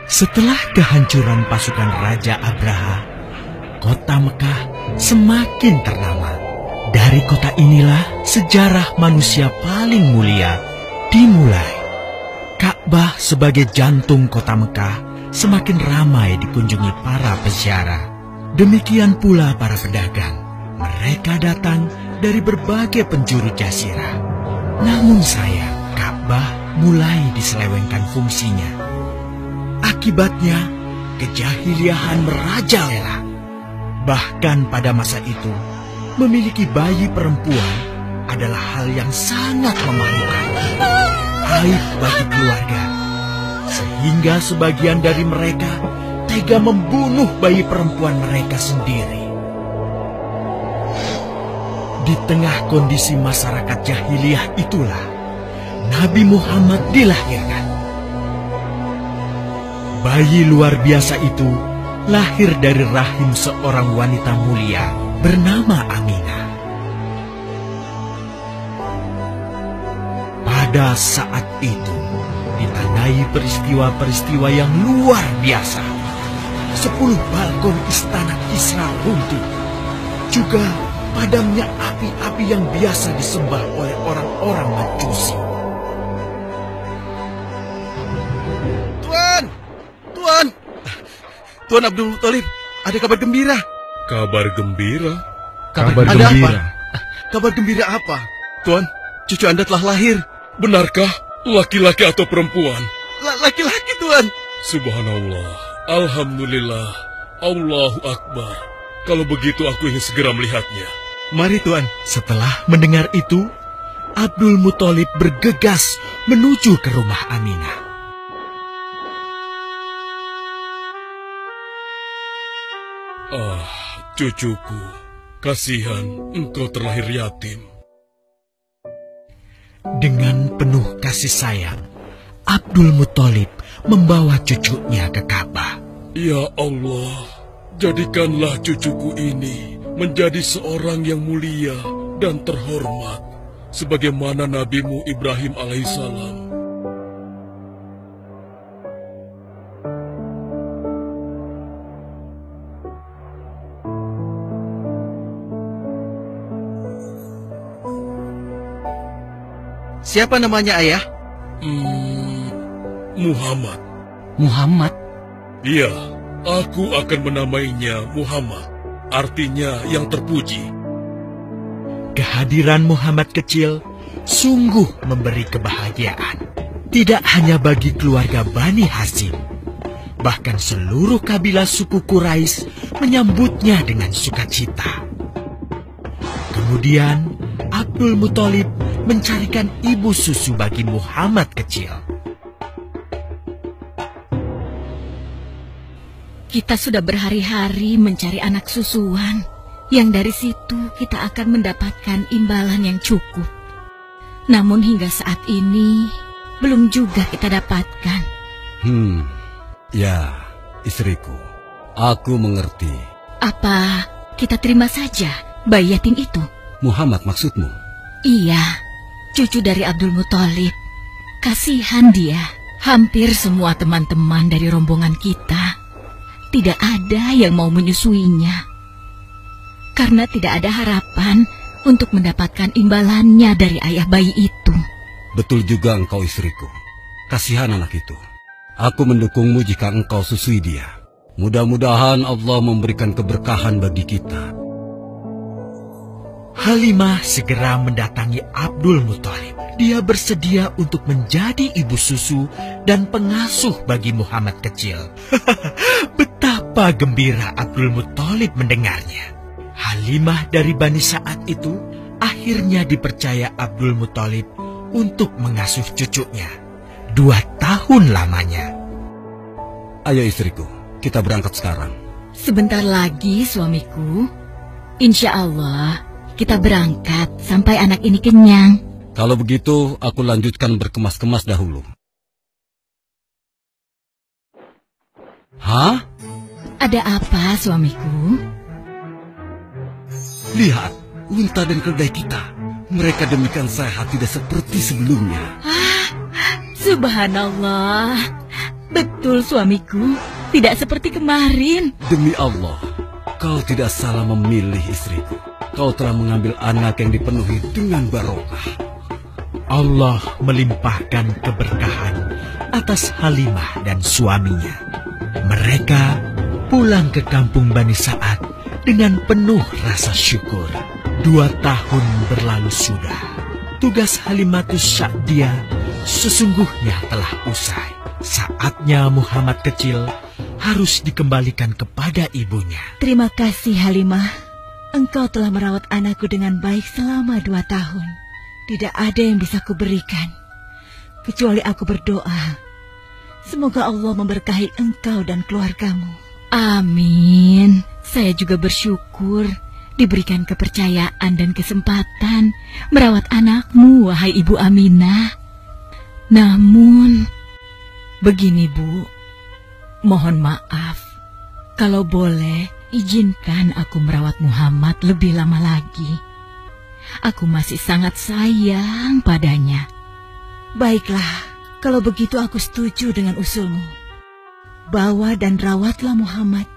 Setelah kehancuran pasukan Raja Abraha, kota Mekah semakin ternama. Dari kota inilah sejarah manusia paling mulia dimulai. Ka'bah sebagai jantung kota Mekah semakin ramai dikunjungi para peziarah. Demikian pula para pedagang. Mereka datang dari berbagai penjuru jazirah. Namun sayang, Ka'bah mulai diselewengkan fungsinya. Akibatnya, kejahiliahan merajalela. Bahkan pada masa itu, memiliki bayi perempuan adalah hal yang sangat memalukan. Aib bagi keluarga. Sehingga sebagian dari mereka tega membunuh bayi perempuan mereka sendiri. Di tengah kondisi masyarakat jahiliyah itulah Nabi Muhammad dilahirkan. Bayi luar biasa itu lahir dari rahim seorang wanita mulia bernama Aminah. Pada saat itu ditandai peristiwa-peristiwa yang luar biasa. 10 balkon istana Kisra runtuh. Juga padamnya api-api yang biasa disembah oleh orang-orang Majusi. Tuan Abdul Muthalib, ada kabar gembira. Kabar gembira? Kabar gembira? Kabar gembira apa? Tuan, cucu Anda telah lahir. Benarkah? Laki-laki atau perempuan? Laki-laki, Tuan. Subhanallah, Alhamdulillah, Allahu Akbar. Kalau begitu aku ingin segera melihatnya. Mari, Tuan. Setelah mendengar itu, Abdul Muthalib bergegas menuju ke rumah Aminah. Ah, cucuku, kasihan engkau terlahir yatim. Dengan penuh kasih sayang, Abdul Muthalib membawa cucunya ke Ka'bah. Ya Allah, jadikanlah cucuku ini menjadi seorang yang mulia dan terhormat, sebagaimana Nabimu Ibrahim alaihissalam. Siapa namanya, Ayah? Muhammad. Muhammad? Iya, aku akan menamainya Muhammad. Artinya yang terpuji. Kehadiran Muhammad kecil sungguh memberi kebahagiaan. Tidak hanya bagi keluarga Bani Hashim, bahkan seluruh kabilah suku Quraisy menyambutnya dengan sukacita. Kemudian Abdul Muthalib mencarikan ibu susu bagi Muhammad kecil. Kita sudah berhari-hari mencari anak susuan, yang dari situ kita akan mendapatkan imbalan yang cukup. Namun hingga saat ini, belum juga kita dapatkan. Ya, istriku, aku mengerti. Apa kita terima saja bayi yatim itu? Muhammad maksudmu? Iya, cucu dari Abdul Muthalib. Kasihan dia. Hampir semua teman-teman dari rombongan kita tidak ada yang mau menyusuinya. Karena tidak ada harapan untuk mendapatkan imbalannya dari ayah bayi itu. Betul juga engkau, istriku. Kasihan anak itu. Aku mendukungmu jika engkau susui dia. Mudah-mudahan Allah memberikan keberkahan bagi kita. Halimah segera mendatangi Abdul Muthalib. Dia bersedia untuk menjadi ibu susu dan pengasuh bagi Muhammad kecil. Betapa gembira Abdul Muthalib mendengarnya. Halimah dari Bani Sa'ad itu akhirnya dipercaya Abdul Muthalib untuk mengasuh cucunya 2 tahun lamanya. Ayo istriku, kita berangkat sekarang. Sebentar lagi suamiku. Insya Allah kita berangkat sampai anak ini kenyang. Kalau begitu, aku lanjutkan berkemas-kemas dahulu. Hah? Ada apa, suamiku? Lihat, unta dan keledai kita. Mereka demikian sehat, tidak seperti sebelumnya. Subhanallah. Betul, suamiku. Tidak seperti kemarin. Demi Allah, kau tidak salah memilih istriku. Kau telah mengambil anak yang dipenuhi dengan barokah. Allah melimpahkan keberkahan atas Halimah dan suaminya. Mereka pulang ke kampung Bani Sa'ad dengan penuh rasa syukur. 2 tahun berlalu sudah. Tugas Halimatus Sa'diyah sesungguhnya telah usai. Saatnya Muhammad kecil harus dikembalikan kepada ibunya. Terima kasih Halimah. Engkau telah merawat anakku dengan baik selama 2 tahun. Tidak ada yang bisa kuberikan, kecuali aku berdoa. Semoga Allah memberkahi engkau dan keluargamu. Amin. Saya juga bersyukur diberikan kepercayaan dan kesempatan merawat anakmu, wahai Ibu Aminah. Namun, begini Bu, mohon maaf. Kalau boleh, izinkan aku merawat Muhammad lebih lama lagi. Aku masih sangat sayang padanya. Baiklah, kalau begitu aku setuju dengan usulmu. Bawa dan rawatlah Muhammad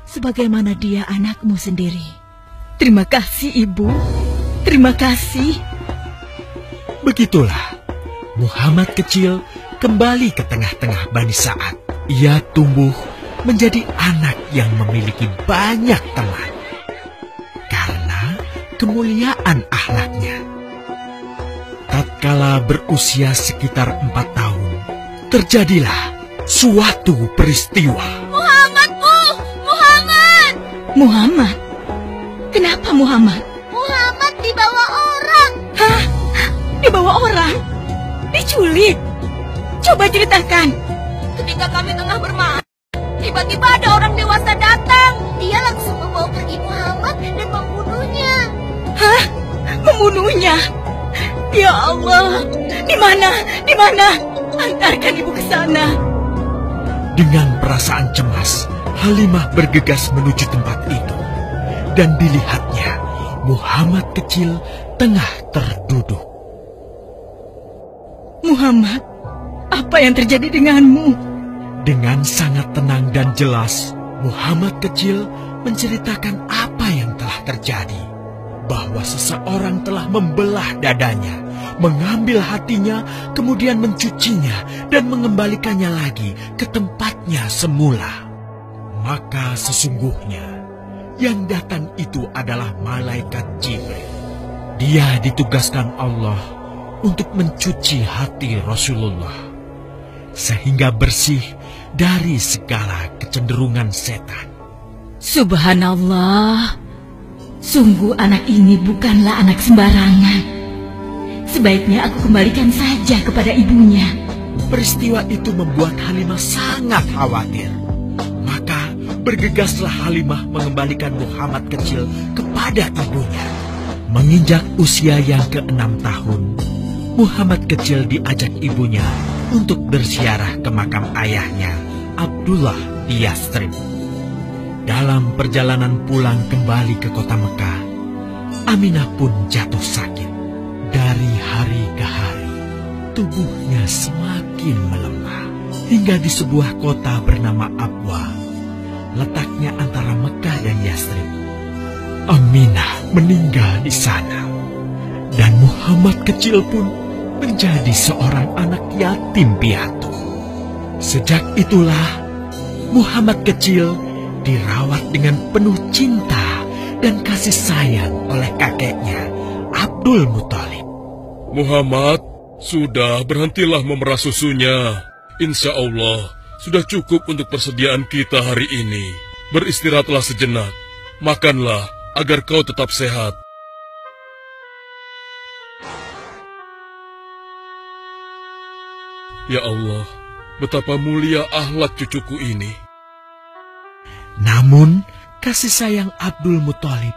sebagaimana dia anakmu sendiri. Terima kasih, Ibu. Terima kasih. Begitulah, Muhammad kecil kembali ke tengah-tengah Bani Sa'ad. Ia tumbuh menjadi anak yang memiliki banyak teman. Karena kemuliaan akhlaknya. Tatkala berusia sekitar 4 tahun, terjadilah suatu peristiwa. Muhammad, Bu! Muhammad! Muhammad? Kenapa Muhammad? Muhammad dibawa orang. Hah? Dibawa orang? Diculik? Coba ceritakan. Ketika kami tengah bermain, tiba-tiba ada orang dewasa datang. Dia langsung membawa pergi Muhammad dan membunuhnya. Hah? Membunuhnya? Ya Allah, di mana? Di mana? Antarkan ibu ke sana. Dengan perasaan cemas, Halimah bergegas menuju tempat itu. Dan dilihatnya, Muhammad kecil tengah terduduk. Muhammad, apa yang terjadi denganmu? Dengan sangat tenang dan jelas, Muhammad kecil menceritakan apa yang telah terjadi. Bahwa seseorang telah membelah dadanya, mengambil hatinya, kemudian mencucinya dan mengembalikannya lagi ke tempatnya semula. Maka sesungguhnya yang datang itu adalah malaikat Jibril. Dia ditugaskan Allah untuk mencuci hati Rasulullah sehingga bersih dari segala kecenderungan setan. Subhanallah, sungguh anak ini bukanlah anak sembarangan. Sebaiknya aku kembalikan saja kepada ibunya. Peristiwa itu membuat Halimah sangat khawatir. Maka bergegaslah Halimah mengembalikan Muhammad kecil kepada ibunya. Menginjak usia yang ke-6 tahun, Muhammad kecil diajak ibunya untuk berziarah ke makam ayahnya, Abdullah di Yathrib. Dalam perjalanan pulang kembali ke kota Mekah, Aminah pun jatuh sakit. Dari hari ke hari, tubuhnya semakin melemah. Hingga di sebuah kota bernama Abwa, letaknya antara Mekah dan Yathrib, Aminah meninggal di sana. Dan Muhammad kecil pun menjadi seorang anak yatim piatu. Sejak itulah, Muhammad kecil dirawat dengan penuh cinta dan kasih sayang oleh kakeknya, Abdul Muthalib. Muhammad, sudah berhentilah memerah susunya. Insya Allah, sudah cukup untuk persediaan kita hari ini. Beristirahatlah sejenak. Makanlah agar kau tetap sehat. Ya Allah, betapa mulia akhlak cucuku ini. Namun, kasih sayang Abdul Muthalib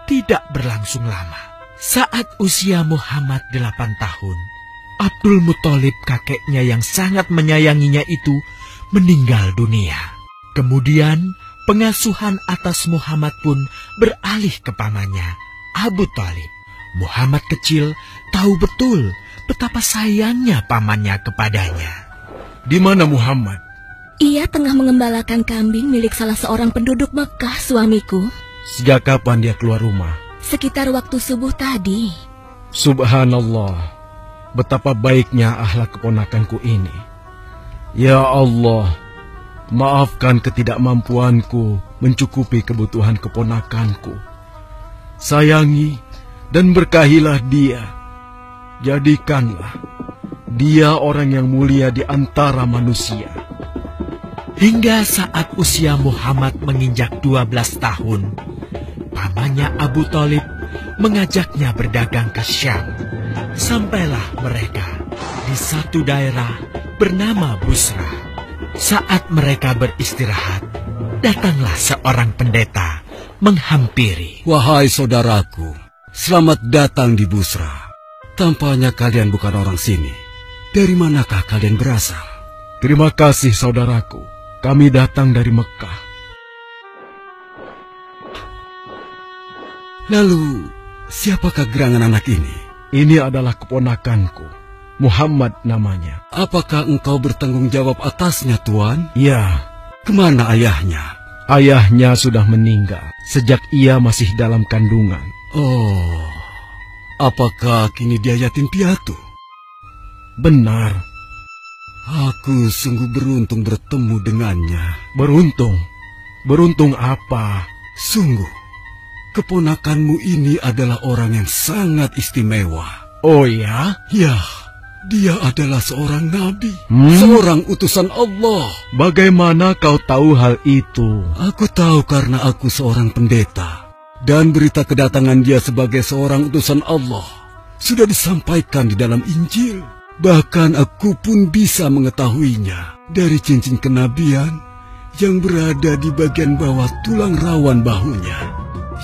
tidak berlangsung lama. Saat usia Muhammad 8 tahun, Abdul Muthalib kakeknya yang sangat menyayanginya itu meninggal dunia. Kemudian, pengasuhan atas Muhammad pun beralih ke pamannya, Abu Thalib. Muhammad kecil tahu betul betapa sayangnya pamannya kepadanya. Di mana Muhammad? Ia tengah mengembalakan kambing milik salah seorang penduduk Mekah, suamiku. Sejak kapan dia keluar rumah? Sekitar waktu subuh tadi. Subhanallah, betapa baiknya akhlak keponakanku ini. Ya Allah, maafkan ketidakmampuanku mencukupi kebutuhan keponakanku. Sayangi dan berkahilah dia. Jadikanlah dia orang yang mulia di antara manusia. Hingga saat usia Muhammad menginjak 12 tahun, pamannya Abu Thalib mengajaknya berdagang ke Syam. Sampailah mereka di satu daerah bernama Busra. Saat mereka beristirahat, datanglah seorang pendeta menghampiri. Wahai saudaraku, selamat datang di Busra. Tampaknya kalian bukan orang sini. Dari manakah kalian berasal? Terima kasih saudaraku. Kami datang dari Mekah. Lalu, siapakah gerangan anak ini? Ini adalah keponakanku. Muhammad namanya. Apakah engkau bertanggung jawab atasnya, Tuan? Ya. Kemana ayahnya? Ayahnya sudah meninggal sejak ia masih dalam kandungan. Oh, apakah kini dia yatim piatu? Benar. Aku sungguh beruntung bertemu dengannya. Beruntung? Beruntung apa? Sungguh, keponakanmu ini adalah orang yang sangat istimewa. Oh ya? Ya, dia adalah seorang nabi, seorang utusan Allah. Bagaimana kau tahu hal itu? Aku tahu karena aku seorang pendeta. Dan berita kedatangan dia sebagai seorang utusan Allah sudah disampaikan di dalam Injil. Bahkan aku pun bisa mengetahuinya dari cincin kenabian yang berada di bagian bawah tulang rawan bahunya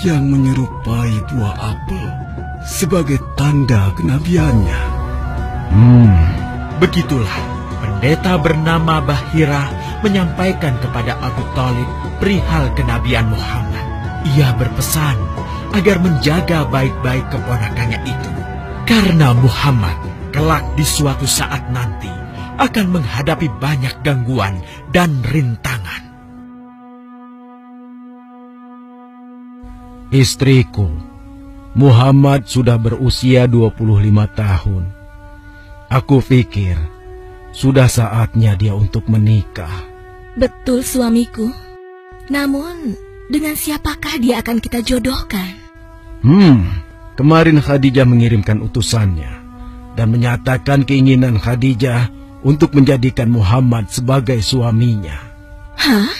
yang menyerupai buah apel sebagai tanda kenabiannya. Begitulah pendeta bernama Bahira menyampaikan kepada Abu Thalib perihal kenabian Muhammad. Ia berpesan agar menjaga baik-baik keponakannya itu, karena Muhammad kelak di suatu saat nanti akan menghadapi banyak gangguan dan rintangan. Istriku, Muhammad sudah berusia 25 tahun. Aku pikir sudah saatnya dia untuk menikah. Betul, suamiku. Namun, dengan siapakah dia akan kita jodohkan? Kemarin Khadijah mengirimkan utusannya dan menyatakan keinginan Khadijah untuk menjadikan Muhammad sebagai suaminya. Hah?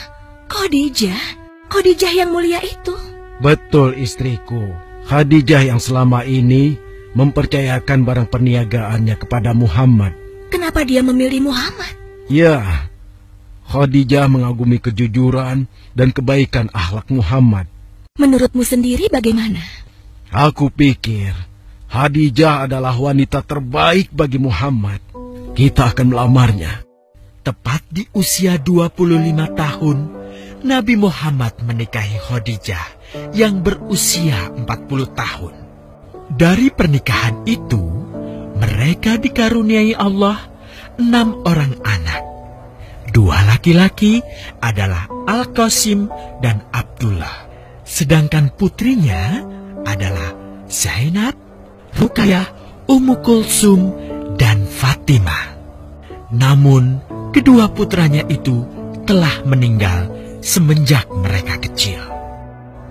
Khadijah? Khadijah yang mulia itu? Betul, istriku. Khadijah yang selama ini mempercayakan barang perniagaannya kepada Muhammad. Kenapa dia memilih Muhammad? Ya, Khadijah mengagumi kejujuran dan kebaikan akhlak Muhammad. Menurutmu sendiri bagaimana? Aku pikir Khadijah adalah wanita terbaik bagi Muhammad. Kita akan melamarnya. Tepat di usia 25 tahun, Nabi Muhammad menikahi Khadijah yang berusia 40 tahun. Dari pernikahan itu, mereka dikaruniai Allah 6 orang anak. 2 laki-laki adalah Al-Qasim dan Abdullah. Sedangkan putrinya adalah Zainab, Ruqayyah, Ummu Kulsum, dan Fatimah. Namun, kedua putranya itu telah meninggal semenjak mereka kecil.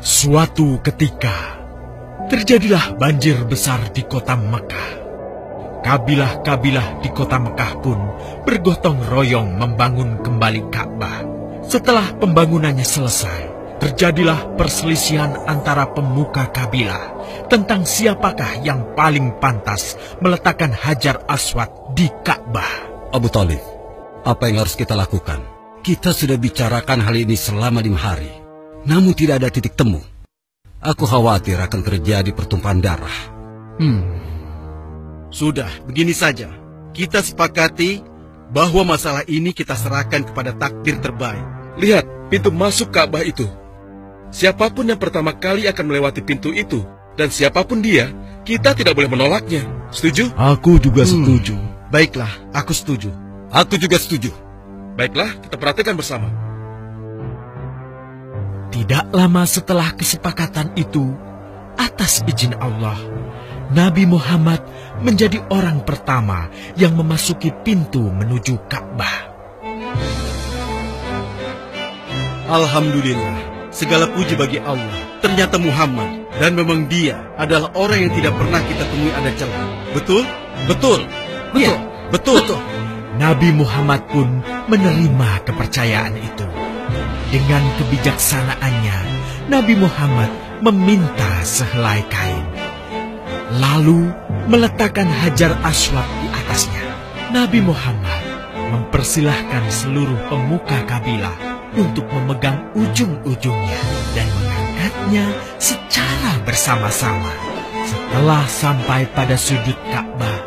Suatu ketika, terjadilah banjir besar di kota Mekah. Kabilah-kabilah di kota Mekah pun bergotong royong membangun kembali Ka'bah. Setelah pembangunannya selesai, terjadilah perselisihan antara pemuka kabilah tentang siapakah yang paling pantas meletakkan Hajar Aswad di Ka'bah. Abu Thalib, apa yang harus kita lakukan? Kita sudah bicarakan hal ini selama 5 hari, namun tidak ada titik temu. Aku khawatir akan terjadi pertumpahan darah. Sudah, begini saja. Kita sepakati bahwa masalah ini kita serahkan kepada takdir terbaik. Lihat pintu masuk Ka'bah itu. Siapapun yang pertama kali akan melewati pintu itu, dan siapapun dia, kita tidak boleh menolaknya. Setuju? Aku juga setuju. Baiklah, aku setuju. Aku juga setuju. Baiklah, kita perhatikan bersama. Tidak lama setelah kesepakatan itu, atas izin Allah, Nabi Muhammad menjadi orang pertama yang memasuki pintu menuju Ka'bah. Alhamdulillah, segala puji bagi Allah. Ternyata Muhammad, dan memang dia adalah orang yang tidak pernah kita temui ada celah. Betul? Betul. Betul. Betul. Nabi Muhammad pun menerima kepercayaan itu. Dengan kebijaksanaannya, Nabi Muhammad meminta sehelai kain, lalu meletakkan Hajar Aswad di atasnya. Nabi Muhammad mempersilahkan seluruh pemuka kabilah untuk memegang ujung-ujungnya dan mengangkatnya secara bersama-sama. Setelah sampai pada sudut Ka'bah,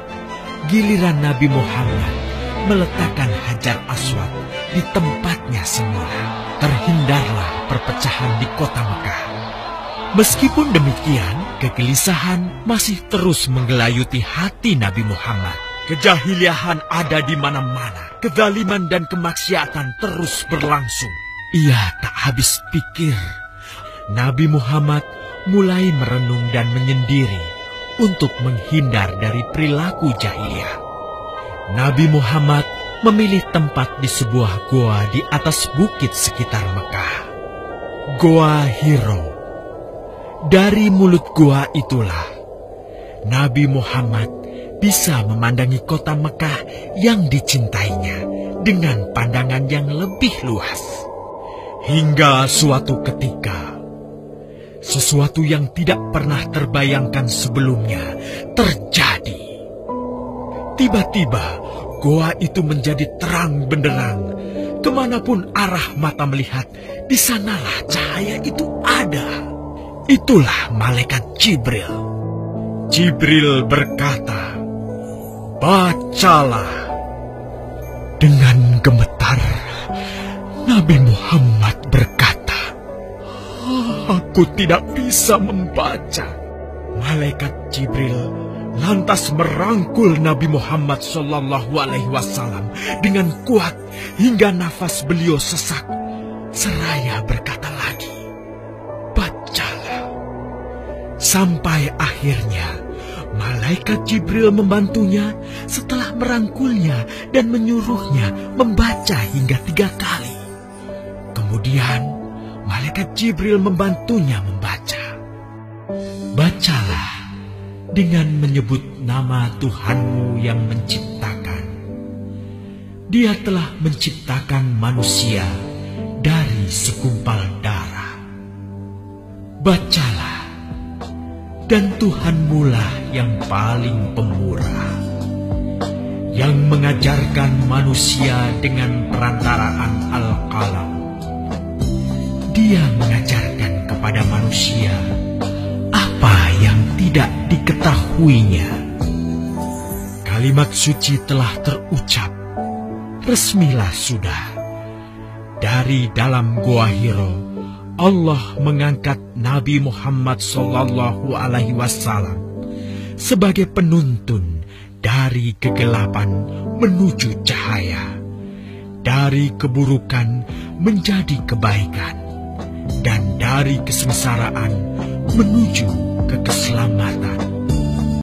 giliran Nabi Muhammad meletakkan Hajar Aswad di tempatnya semula. Terhindarlah perpecahan di kota Mekah. Meskipun demikian, kegelisahan masih terus menggelayuti hati Nabi Muhammad. Kejahiliahan ada di mana-mana. Kezaliman dan kemaksiatan terus berlangsung. Ia tak habis pikir. Nabi Muhammad mulai merenung dan menyendiri untuk menghindar dari perilaku jahiliyah. Nabi Muhammad memilih tempat di sebuah goa di atas bukit sekitar Mekah. Goa Hiro. Dari mulut goa itulah Nabi Muhammad bisa memandangi kota Mekah yang dicintainya dengan pandangan yang lebih luas. Hingga suatu ketika, sesuatu yang tidak pernah terbayangkan sebelumnya terjadi. Tiba-tiba, goa itu menjadi terang benderang. Kemanapun arah mata melihat, di sanalah cahaya itu ada. Itulah malaikat Jibril. Jibril berkata, "Bacalah." Dengan gemetar, Nabi Muhammad berkata, "Aku tidak bisa membaca." Malaikat Jibril lantas merangkul Nabi Muhammad SAW dengan kuat hingga nafas beliau sesak. Seraya berkata lagi, "Bacalah." Sampai akhirnya malaikat Jibril membantunya setelah merangkulnya dan menyuruhnya membaca hingga 3 kali. Kemudian malaikat Jibril membantunya membaca. "Bacalah dengan menyebut nama Tuhanmu yang menciptakan. Dia telah menciptakan manusia dari segumpal darah. Bacalah, dan Tuhanmulah yang paling pemurah, yang mengajarkan manusia dengan perantaraan Al-Qalam. Dia mengajarkan kepada manusia apa yang tidak diketahuinya." Kalimat suci telah terucap. Resmilah sudah. Dari dalam Goa Hiro, Allah mengangkat Nabi Muhammad SAW sebagai penuntun dari kegelapan menuju cahaya, dari keburukan menjadi kebaikan, dan dari kesengsaraan menuju ke keselamatan.